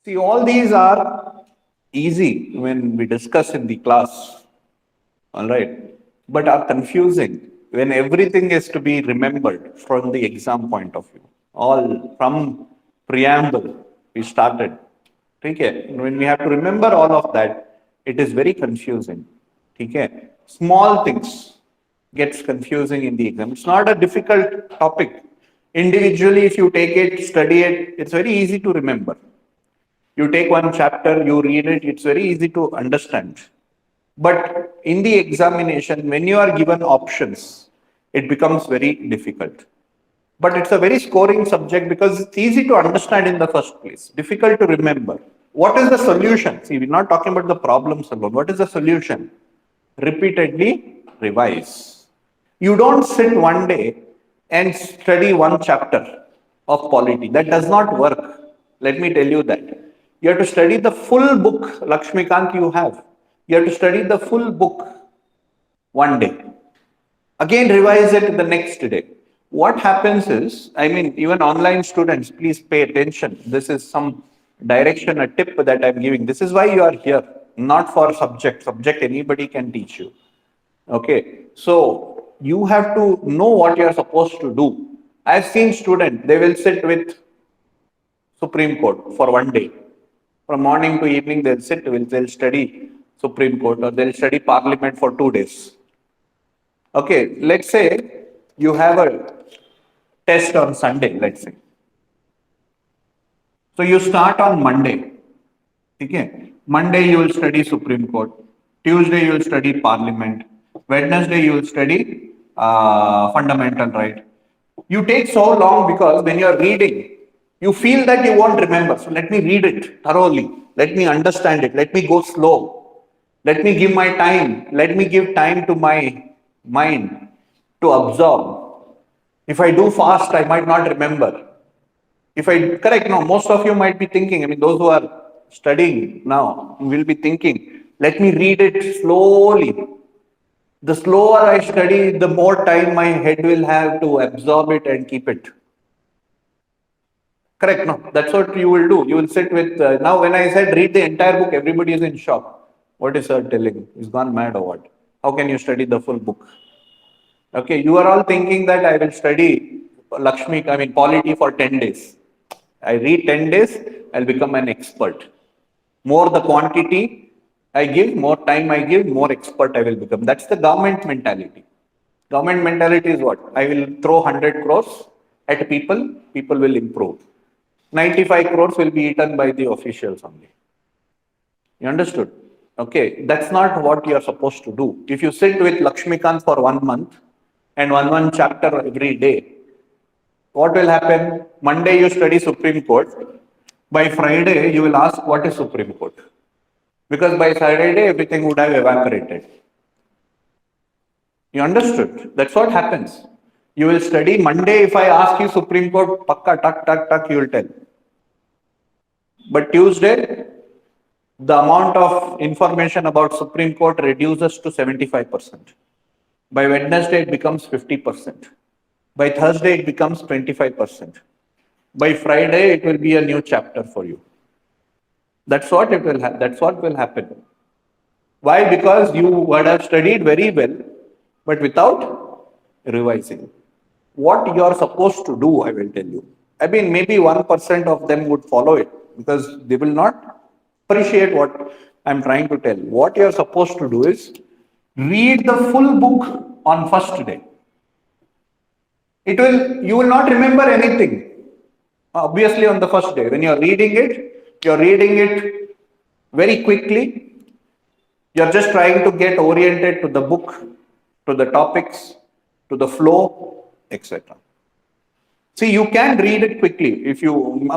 See, all these are easy when we discuss in the class, all right, but are confusing when everything is to be remembered from the exam point of view. All from preamble, we started. Okay, when we have to remember all of that, it is very confusing. Okay, small things gets confusing in the exam. It's not a difficult topic. Individually, if you take it, study it, it's very easy to remember. You take one chapter, you read it, it's very easy to understand. But in the examination, when you are given options, it becomes very difficult. But it's a very scoring subject because it's easy to understand in the first place, difficult to remember. What is the solution? See, we're not talking about the problems alone. What is the solution? Repeatedly revise. You don't sit one day and study one chapter of polity. That does not work. Let me tell you that. You have to study the full book, Lakshmikant, you have. You have to study the full book one day. Again, revise it the next day. What happens is, I mean, even online students, please pay attention. This is some direction, a tip that I'm giving. This is why you are here, not for subject. Subject, anybody can teach you. Okay, so you have to know what you are supposed to do. I've seen students, they will sit with Supreme Court for one day. From morning to evening, they'll study Supreme Court or they'll study Parliament for 2 days. Okay, let's say you have a test on Sunday, let's say. So you start on Monday. Okay, Monday you will study Supreme Court. Tuesday you will study Parliament. Wednesday you will study fundamental right. You take so long because when you are reading, you feel that you won't remember. So let me read it thoroughly. Let me understand it. Let me go slow. Let me give my time. Let me give time to my mind to absorb. If I do fast, I might not remember. If I correct, no, most of you might be thinking, I mean, those who are studying now will be thinking, let me read it slowly. The slower I study, the more time my head will have to absorb it and keep it. Correct, no, that's what you will do. You will sit with, now when I said read the entire book, everybody is in shock. What is sir telling? He's gone mad or what? How can you study the full book? Okay, you are all thinking that I will study polity for 10 days. I read 10 days, I'll become an expert. More the quantity I give, more time I give, more expert I will become. That's the government mentality. Government mentality is what? I will throw 100 crores at people, people will improve. 95 crores will be eaten by the officials only. You understood? Okay, that's not what you are supposed to do. If you sit with Lakshmikant for 1 month and one chapter every day, what will happen? Monday you study Supreme Court. By Friday, you will ask what is Supreme Court? Because by Saturday, everything would have evaporated. You understood? That's what happens. You will study Monday. If I ask you Supreme Court, pakka, tak, tak, tak, you will tell. But Tuesday, the amount of information about Supreme Court reduces to 75%. By Wednesday, it becomes 50%. By Thursday, it becomes 25%. By Friday, it will be a new chapter for you. That's what it will. That's what will happen. Why? Because you would have studied very well, but without revising. What you are supposed to do, I will tell you. I mean, maybe 1% of them would follow it because they will not appreciate what I'm trying to tell. What you are supposed to do is read the full book on first day. You will not remember anything. Obviously, on the first day, when you're reading it very quickly. You're just trying to get oriented to the book, to the topics, to the flow, etc. See, you can read it quickly. If you,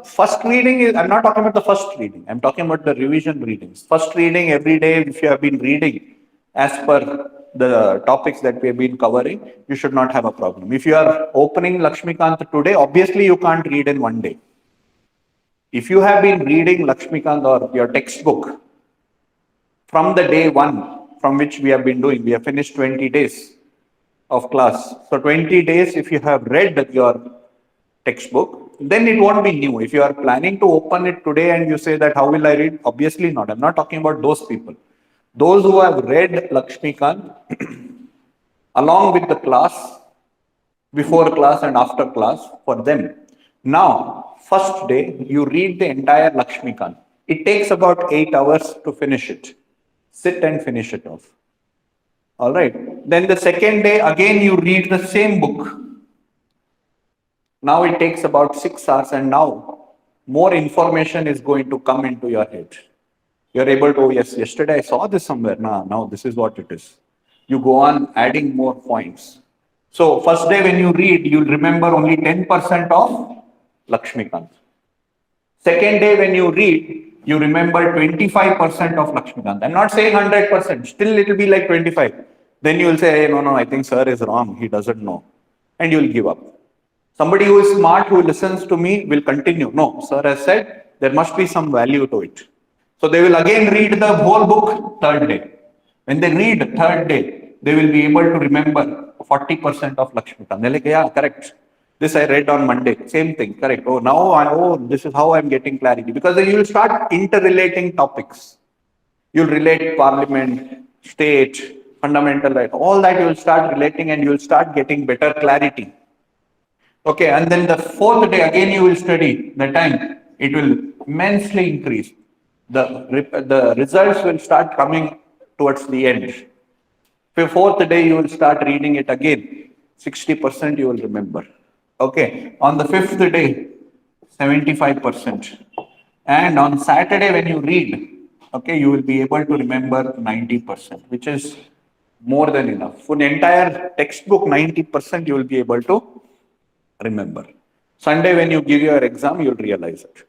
first reading is, I'm not talking about the first reading. I'm talking about the revision readings. First reading every day, if you have been reading as per the topics that we have been covering, you should not have a problem. If you are opening Lakshmikant today, obviously you can't read in one day. If you have been reading Lakshmikant or your textbook from the day one from which we have been doing, we have finished 20 days of class. So 20 days, if you have read your textbook, then it won't be new. If you are planning to open it today and you say that how will I read? Obviously not. I'm not talking about those people. Those who have read Lakshmikant along with the class, before class and after class, for them. Now, first day, you read the entire Lakshmikant. It takes about 8 hours to finish it. Sit and finish it off. All right. Then the second day, again, you read the same book. Now it takes about 6 hours, and now more information is going to come into your head. You're able to, oh, yes, yesterday I saw this somewhere. Now this is what it is. You go on adding more points. So, first day when you read, you'll remember only 10% of Lakshmikant. Second day when you read, you remember 25% of Lakshmikant. I'm not saying 100%, still it will be like 25. Then you will say, hey, no, I think sir is wrong, he doesn't know. And you will give up. Somebody who is smart, who listens to me, will continue. No, sir has said, there must be some value to it. So they will again read the whole book third day. When they read third day, they will be able to remember 40% of Lakshmikant. They're like, yeah, correct. This I read on Monday. Same thing, correct. Oh, this is how I'm getting clarity. Because then you will start interrelating topics. You'll relate parliament, state, fundamental right. All that you will start relating and you will start getting better clarity. Okay, and then the fourth day again you will study. The time it will immensely increase. The results will start coming towards the end. The fourth day you will start reading it again. 60% you will remember. Okay, on the fifth day, 75%. And on Saturday when you read, okay, you will be able to remember 90%, which is more than enough. For the entire textbook, 90% you will be able to remember. Sunday when you give your exam, you'll realize it.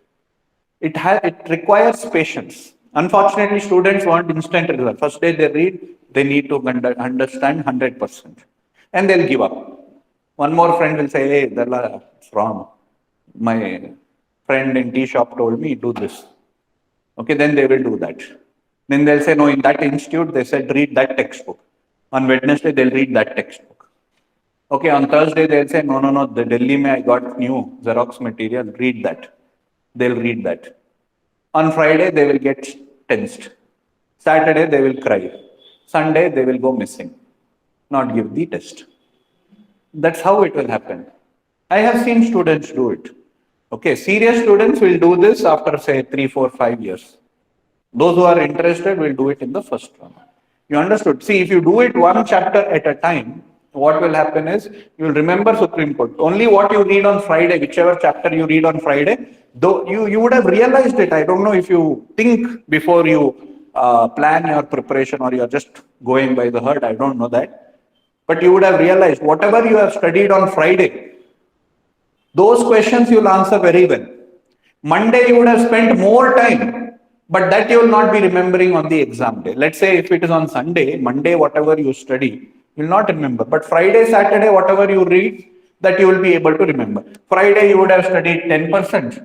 It requires patience. Unfortunately, students want instant result. First day they read, they need to understand 100%. And they'll give up. One more friend will say, hey, Dalla, it's wrong. My friend in tea shop told me, do this. Okay, then they will do that. Then they'll say, no, in that institute, they said, read that textbook. On Wednesday, they'll read that textbook. Okay, on Thursday, they'll say, no, the Delhi mein I got new Xerox material, read that. They'll read that. On Friday, they will get tensed. Saturday, they will cry. Sunday, they will go missing, not give the test. That's how it will happen. I have seen students do it. Okay, serious students will do this after say 3, 4, 5 years. Those who are interested will do it in the first one. You understood? See, if you do it one chapter at a time, what will happen is you will remember Supreme Court. Only what you read on Friday, whichever chapter you read on Friday, though you would have realized it. I don't know if you think before you plan your preparation or you're just going by the herd. I don't know that. But you would have realized whatever you have studied on Friday, those questions you'll answer very well. Monday you would have spent more time, but that you will not be remembering on the exam day. Let's say if it is on Sunday, Monday whatever you study, you will not remember. But Friday, Saturday, whatever you read, that you will be able to remember. Friday you would have studied 10%.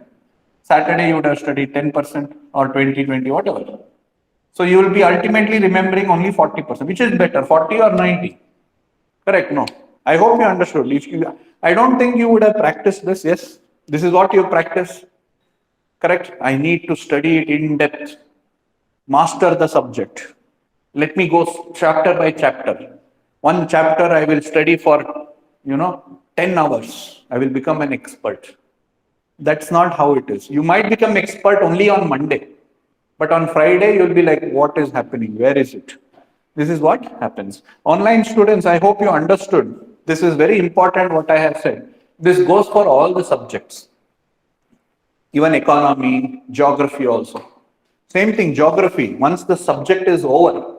Saturday you would have studied 10% or 20, whatever. So you will be ultimately remembering only 40%, which is better, 40 or 90. Correct? No. I hope you understood. I don't think you would have practiced this. Yes, this is what you practice. Correct? I need to study it in depth. Master the subject. Let me go chapter by chapter. One chapter I will study for, 10 hours. I will become an expert. That's not how it is. You might become expert only on Monday. But on Friday, you'll be like, what is happening? Where is it? This is what happens. Online students, I hope you understood. This is very important what I have said. This goes for all the subjects. Even economy, geography also. Same thing, geography. Once the subject is over,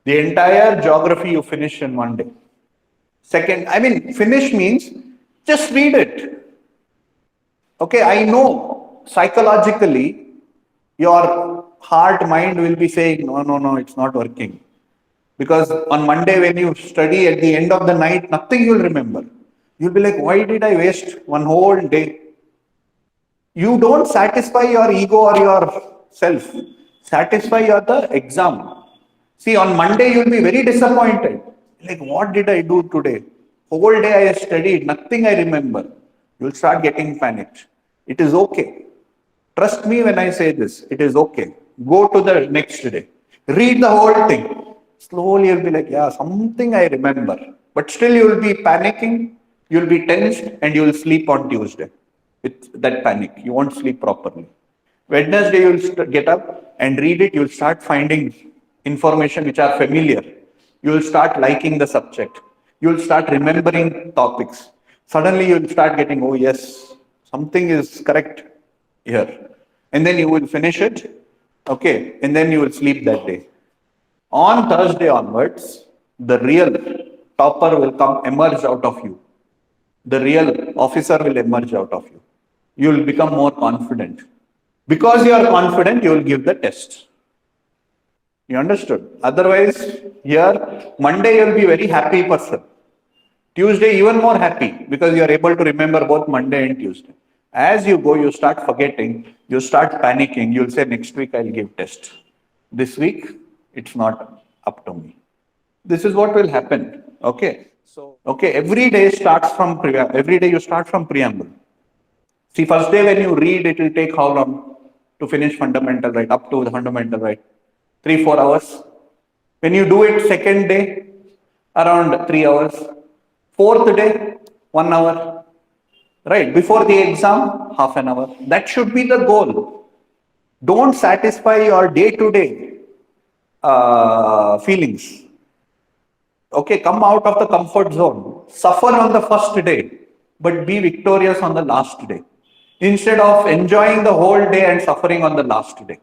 the entire geography you finish in one day. Second, finish means just read it. Okay, I know psychologically your heart, mind will be saying, no, it's not working. Because on Monday, when you study at the end of the night, nothing you'll remember. You'll be like, why did I waste one whole day? You don't satisfy your ego or yourself. Satisfy the exam. See, on Monday, you'll be very disappointed. Like, what did I do today? Whole day I studied, nothing I remember. You'll start getting panicked. It is okay. Trust me when I say this. It is okay. Go to the next day. Read the whole thing. Slowly you'll be like, yeah, something I remember. But still you'll be panicking, you'll be tensed, and you'll sleep on Tuesday with that panic. You won't sleep properly. Wednesday, you'll get up and read it. You'll start finding information which are familiar. You'll start liking the subject. You'll start remembering topics. Suddenly, you'll start getting, oh, yes, something is correct here. And then you will finish it. Okay. And then you will sleep that day. On Thursday onwards, the real topper will come emerge out of you. The real officer will emerge out of you. You will become more confident. Because you are confident, you will give the test. You understood? Otherwise, here, Monday you will be very happy person. Tuesday, even more happy because you are able to remember both Monday and Tuesday. As you go, you start forgetting, you start panicking. You'll say, next week I'll give test. This week, it's not up to me. This is what will happen. Okay. So, okay, every day starts from every day you start from preamble. See, first day when you read, it will take how long to finish fundamental, right? Up to the fundamental, right? 3-4 hours. When you do it second day, around 3 hours. Fourth day, 1 hour. Right? Before the exam, half an hour. That should be the goal. Don't satisfy your day-to-day feelings. Okay, come out of the comfort zone. Suffer on the first day, but be victorious on the last day. Instead of enjoying the whole day and suffering on the last day.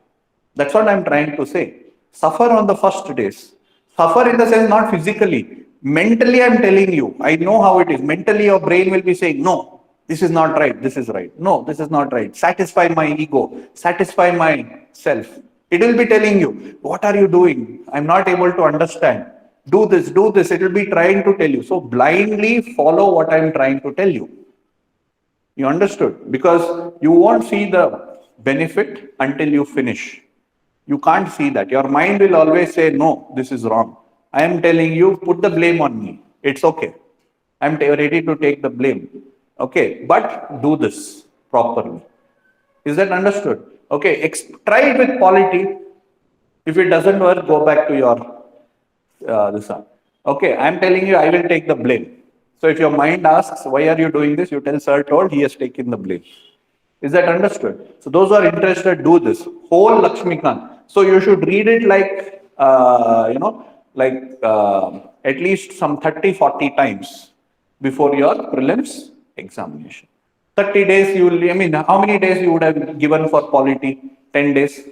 That's what I'm trying to say. Suffer on the first days. Suffer in the sense not physically. Mentally, I'm telling you, I know how it is. Mentally, your brain will be saying, no, this is not right. This is right. No, this is not right. Satisfy my ego. Satisfy myself. It will be telling you, what are you doing? I'm not able to understand. Do this, do this. It will be trying to tell you. So blindly follow what I'm trying to tell you. You understood? Because you won't see the benefit until you finish. You can't see that. Your mind will always say, no, this is wrong. I am telling you, put the blame on me. It's okay. I'm ready to take the blame. Okay, but do this properly. Is that understood? Okay, try it with polity. If it doesn't work, go back to your this one. Okay, I'm telling you, I will take the blame. So if your mind asks, why are you doing this? You tell sir told, he has taken the blame. Is that understood? So those who are interested, do this. Whole Lakshmikant. So you should read it like, at least some 30-40 times before your prelims examination. 30 days you will, I mean, how many days you would have given for polity? 10 days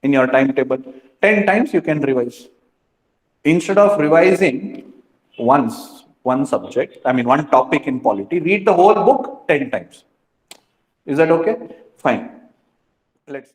in your timetable. 10 times you can revise. Instead of revising one subject, I mean, one topic in polity, read the whole book 10 times. Is that okay? Fine. Let's